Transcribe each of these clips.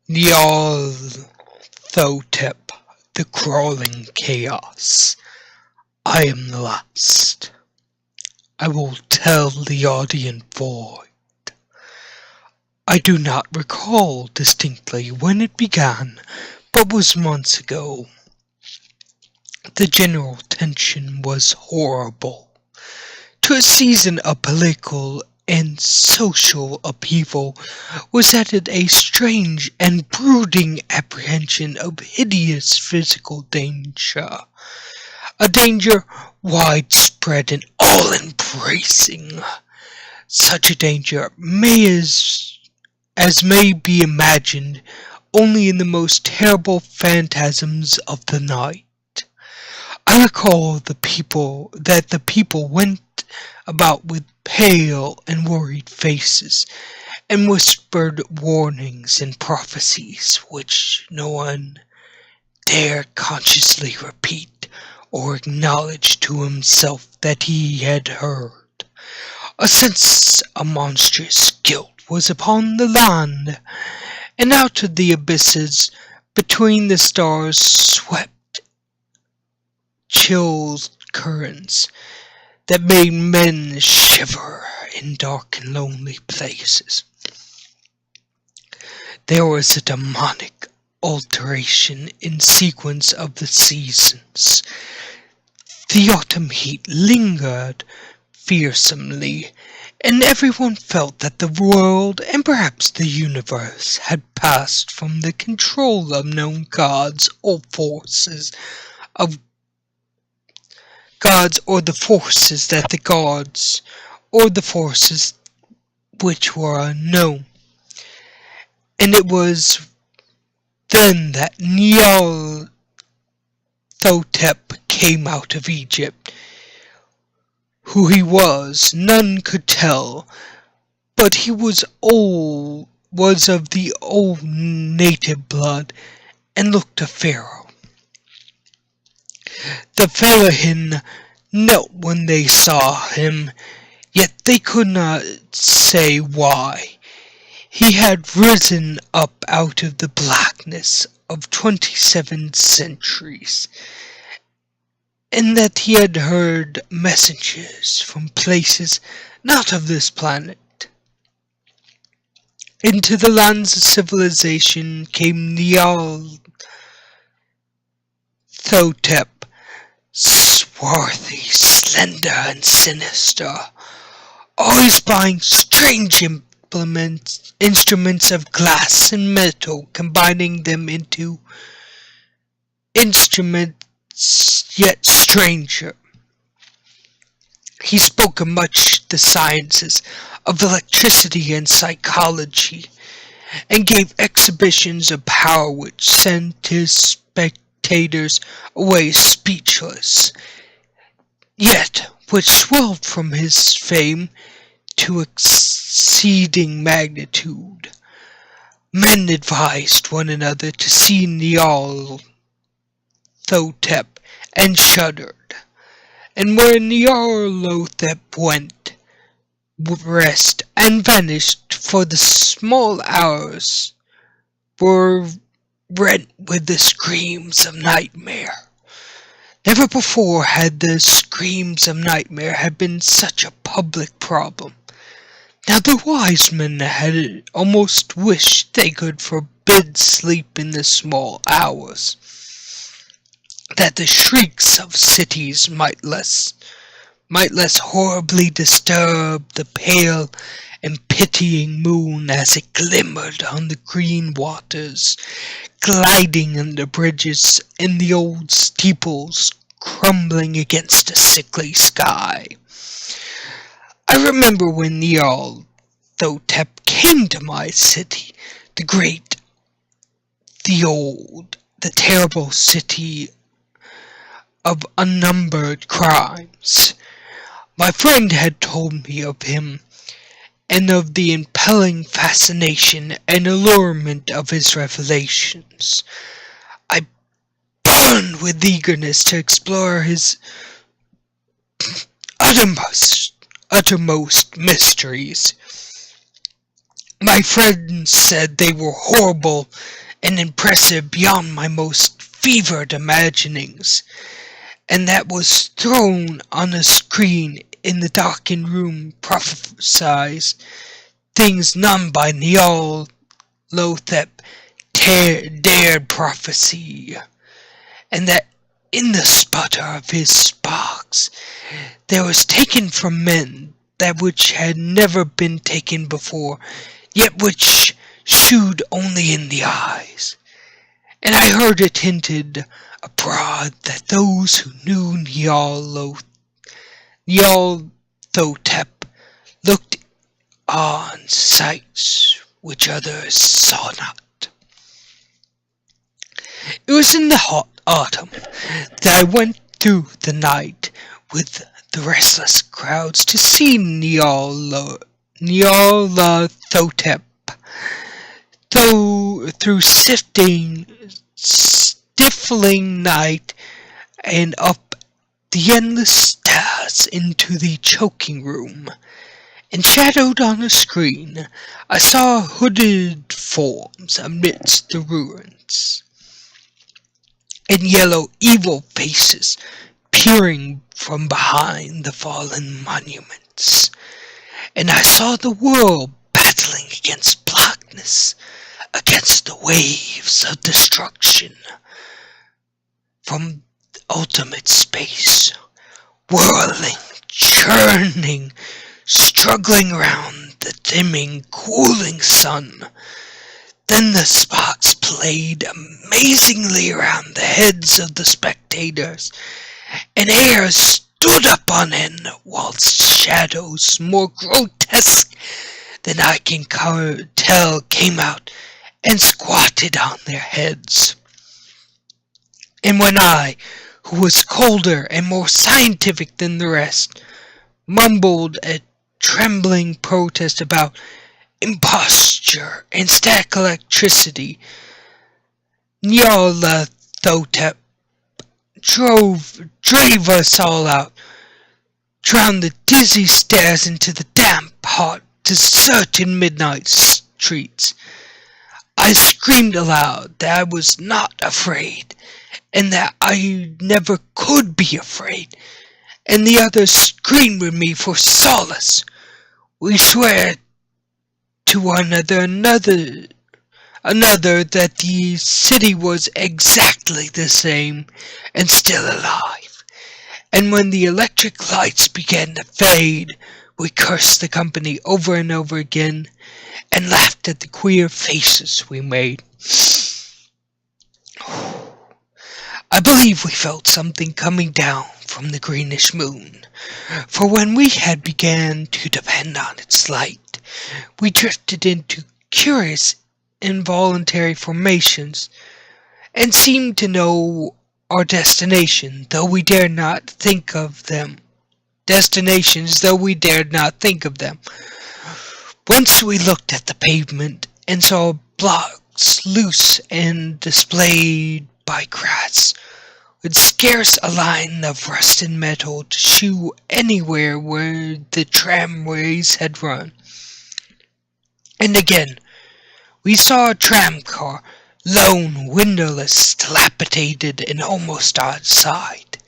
Nyarlathotep, the crawling chaos. I am the last. I will tell the audience void. I do not recall distinctly when it began, but was months ago. The general tension was horrible. To a season of political and social upheaval was added a strange and brooding apprehension of hideous physical danger. A danger widespread and all-embracing. Such a danger as may be imagined only in the most terrible phantasms of the night. I recall that the people went about with pale and worried faces, and whispered warnings and prophecies which no one dared consciously repeat or acknowledge to himself that he had heard. A sense of monstrous guilt was upon the land, and out of the abysses between the stars swept chill currents that made men shiver in dark and lonely places. There was a demonic alteration in sequence of the seasons. The autumn heat lingered fearsomely, and everyone felt that the world, and perhaps the universe, had passed from the control of known gods or the forces which were unknown. And it was then that Nyarlathotep came out of Egypt. Who he was, none could tell, but he was of the old native blood, and looked a pharaoh. The Pharaoh knelt when they saw him, yet they could not say why. He had risen up out of the blackness of 27 centuries, and that he had heard messages from places not of this planet. Into the lands of civilization came Nyarlathotep, swarthy, slender, and sinister, always buying strange instruments of glass and metal, combining them into instruments yet stranger. He spoke of much the sciences of electricity and psychology, and gave exhibitions of power which sent his spectators away speechless, yet which swelled from his fame to exceeding magnitude. Men advised one another to see Nyarlathotep, and shuddered, and where Nyarlathotep went, rest and vanished, for the small hours were rent with the screams of nightmare. Never before had the screams of nightmare had been such a public problem. Now the wise men had almost wished they could forbid sleep in the small hours, that the shrieks of cities might less horribly disturb the pale and pitying moon as it glimmered on the green waters, gliding on the bridges and the old steeples crumbling against a sickly sky. I remember when Nyarlathotep came to my city, the terrible city of unnumbered crimes. My friend had told me of him, and of the impelling fascination and allurement of his revelations. I burned with eagerness to explore his uttermost mysteries. My friends said they were horrible and impressive beyond my most fevered imaginings, and that was thrown on a screen in the darkened room prophesies things none by Nyarlathotep dared prophesy, and that in the sputter of his sparks there was taken from men that which had never been taken before, yet which shewed only in the eyes. And I heard it hinted abroad that those who knew Nyarlathotep looked on sights which others saw not. It was in the hot autumn that I went through the night with the restless crowds to see Nyarlathotep, though through stifling night and up the endless stairs into the choking room, and shadowed on a screen, I saw hooded forms amidst the ruins, and yellow evil faces peering from behind the fallen monuments, and I saw the world battling against blackness, against the waves of destruction from ultimate space, whirling, churning, struggling around the dimming, cooling sun. Then the sparks played amazingly around the heads of the spectators, and air stood up on end, whilst shadows more grotesque than I can tell came out and squatted on their heads. And when I, who was colder and more scientific than the rest, mumbled a trembling protest about imposture and static electricity, Nyarlathotep drave us all out, down the dizzy stairs into the damp, hot, deserted midnight streets. I screamed aloud that I was not afraid, and that I never could be afraid, and the others screamed with me for solace. We swear to one another that the city was exactly the same and still alive. And when the electric lights began to fade, we cursed the company over and over again and laughed at the queer faces we made. I believe we felt something coming down from the greenish moon, for when we had began to depend on its light, we drifted into curious involuntary formations, and seemed to know our destination, though we dared not think of them. Once we looked at the pavement and saw blocks loose and displayed by grass, with scarce a line of rusted metal to shew anywhere where the tramways had run. And again we saw a tram car, lone, windowless, dilapidated, and almost outside.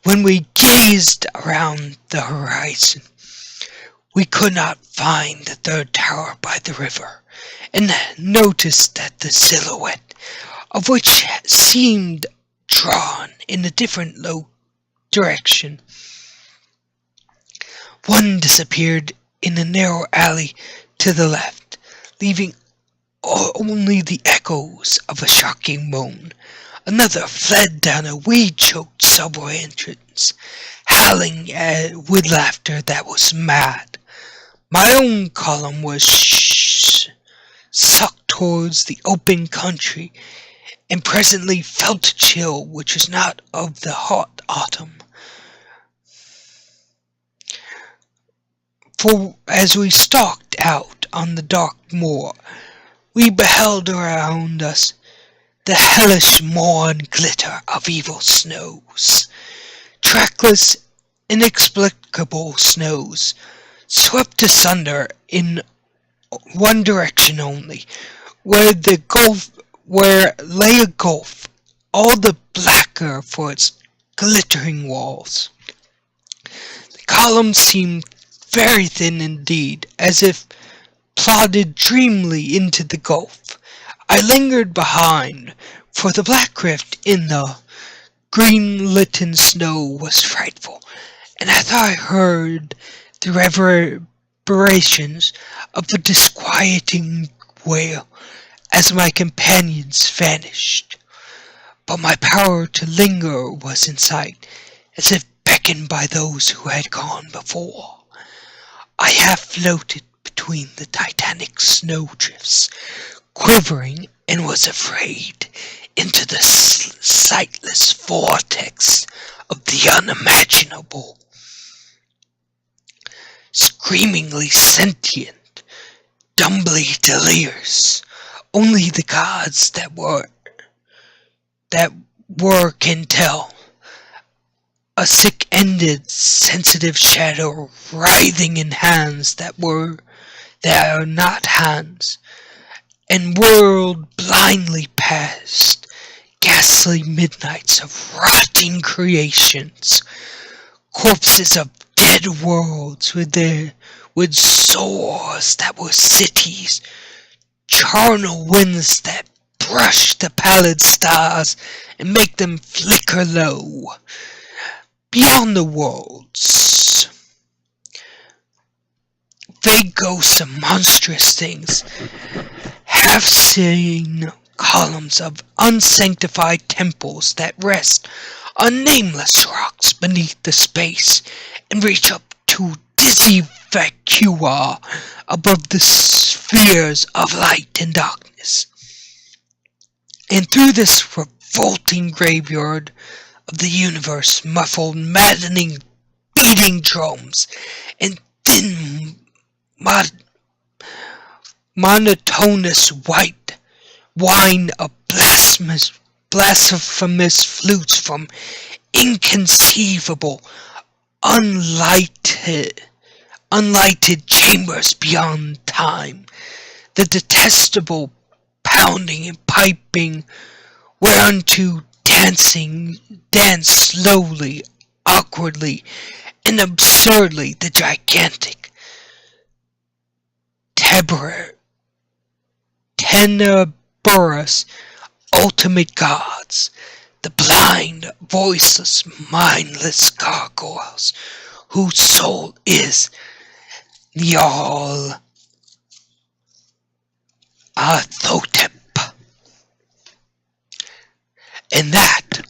When we gazed around the horizon, we could not find the third tower by the river, and noticed that the silhouette of which seemed drawn in a different direction. One disappeared in a narrow alley to the left, leaving only the echoes of a shocking moan. Another fled down a weed-choked subway entrance, howling with laughter that was mad. My own column was sucked towards the open country, and presently felt a chill which was not of the hot autumn. For as we stalked out on the dark moor, we beheld around us the hellish morn glitter of evil snows, trackless, inexplicable snows, swept asunder in one direction only, where lay a gulf, all the blacker for its glittering walls. The columns seemed very thin indeed, as if plodded dreamily into the gulf. I lingered behind, for the black rift in the green-litten snow was frightful, and I thought I heard the reverberations of a disquieting wail as my companions vanished. But my power to linger was in sight, as if beckoned by those who had gone before. I half floated between the titanic snowdrifts, quivering, and was afraid, into the sightless vortex of the unimaginable. Screamingly sentient, dumbly delirious, only the gods that were can tell. A sick-ended, sensitive shadow writhing in hands that are not hands, and whirled blindly past ghastly midnights of rotting creations, corpses of dead worlds with sores that were cities, charnel winds that brush the pallid stars and make them flicker low. Beyond the worlds, vague ghosts of monstrous things, half-seen columns of unsanctified temples that rest on nameless rocks beneath the space and reach up to dizzy vacua above the spheres of light and darkness. And through this revolting graveyard of the universe muffled maddening beating drums and thin monotonous white wine of blasphemous flutes from inconceivable unlighted chambers beyond time. The detestable pounding and piping whereunto dance slowly, awkwardly, and absurdly the gigantic tenebrous ultimate gods, the blind, voiceless, mindless gargoyles, whose soul is Nyarlathotep. And that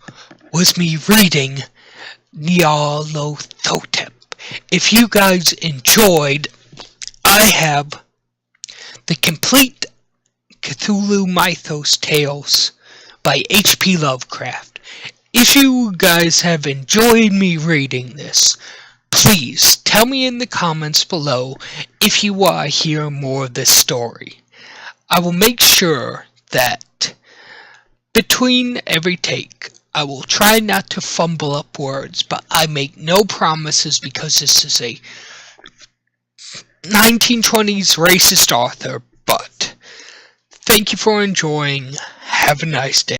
was me reading Nyarlathotep. If you guys enjoyed, I have the complete Cthulhu Mythos Tales by H.P. Lovecraft. If you guys have enjoyed me reading this, please tell me in the comments below if you want to hear more of this story. I will make sure that between every take, I will try not to fumble up words, but I make no promises because this is a 1920s racist author. But thank you for enjoying. Have a nice day.